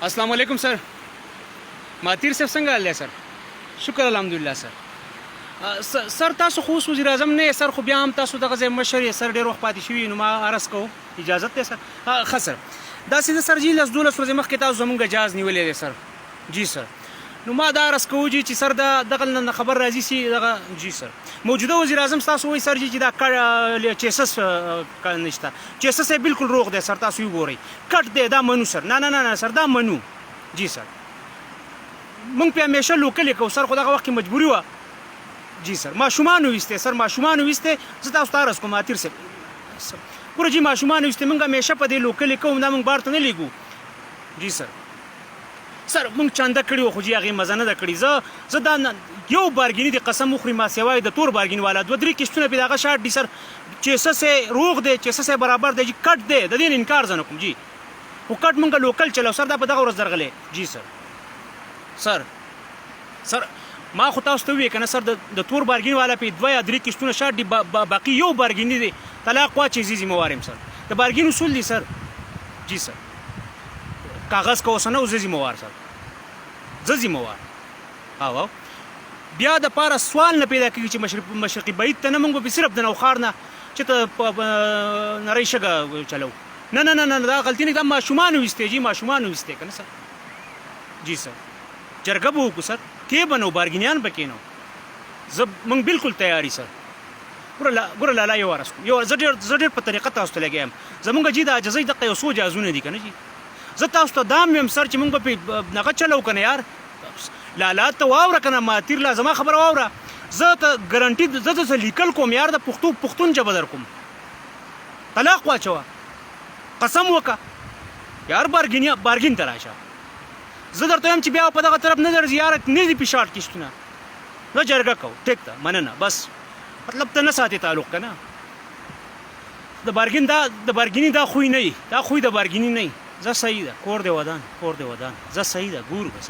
अस्सलाम वालेकुम सर। मातीर साहब څنګه حال دی سر؟ شکر الحمدلله سر. سر تاسو خو وزیر اعظم نه سر، خو بیا هم تاسو دغه ځای مشر سر ډېر وخت پاتې شوي، نو ما عرض کوم اجازه ده سر؟ ښه سر. داسې ده سر جي 12 ورځې مخکې تاسو زموږ جهاز نیولی دی سر. جی سر. نو ما دا عرض کوو جی چې سر دغه نه خبر راځي چې دغه جی سر موجوده وزیر اعظم تاسو وایي سر جی چې دا چیسس نشته، چیسس یې بالکل روغ دی سر، تاسو یې وګورئ کټ دی، دا منو سر. نه نه نه سر دا منو جی سر. مونږ په همیشه لوکلې کوو سر، خو دغه وخت کې مجبوري وه جی سر. ماشومان ویسته سر، ماشومان ویسته، زه تاسو ته عرض کوم ماتیر صاحب ګوره جی ماشومان ویسته، مونږ همیشه په دې لوکلې کوو، دا مونږ بار ته نه لیږو جی سر. سر مونږ چانده کړي وو خو جی هغې مزه نه ده کړې. زه دا یو بارګیني د قسم وخوري ما سوای د تور بارګین والا 2-3 کشتونه پې د هغه شاټ دي سر. چیسس یې روغ دی، چیسس یې برابر دی جي، کټ دی، د دې نه انکار زه نه کوم جي، خو کټ مونږ لوکل چلو سر، دا په دغه ورځ درغلی جی سر. سر ما خو تاسو ته وویې که نه سر، د تور بارګین والا پې 2 یا 3 کشتونه شاټ دي، باقي یو بارګیني دی، طلاق واچې زه ذمه وار یم سر. د بارګین اصول دي سر جی سر. کاغذ که اوس نه و زه ذمه وار سر، زه ذمه وار. او بیا د پاره سوال نه پیدا کېږي چې مشرقي بعید ته نه مونږ به صرف د نوښار نه چې ته نرۍ شګه چلو. نه نه نه نه دا غلطي نه، دا ماشومان ویستې جي، ماشومان ویستې که نه سر جی سر. جرګه به وکړو سر، کې به نو بارګینیان به کېنو، زه مونږ بالکل تیاري سر. ګوره لالا یو عرض کوم، زه ډېر په طریقه تاسو ته لګیا یم. زمونږ جي د عاجزۍ دغه یو څو جهازونه دي که نه جي، زه تاسو ته دا هم یم سر چې مونږ به پې هغه چلو که نه یار. لالا ته واوره که نه ماتیر لا زما خبره واوره، زه ته ګرنټي زه درته لیکل کوم یار، د پښتون ژبه در کوم، طلاق واچوه، قسم وکړه یار، بارګین ته راشه. زه درته وایم چې بیا په دغه طرف نه درځي یار، نه دي پې شاټ کشتونه، نه جرګه کوو ټیک ده مننه، بس مطلب ته نه ساتې تعلق که نه. د بارګیني دا خوی نه وي، دا خوی د بارګیني نه وي. زه صحیح ده، کور دی ودان، زه صحیح ده ګورو بس.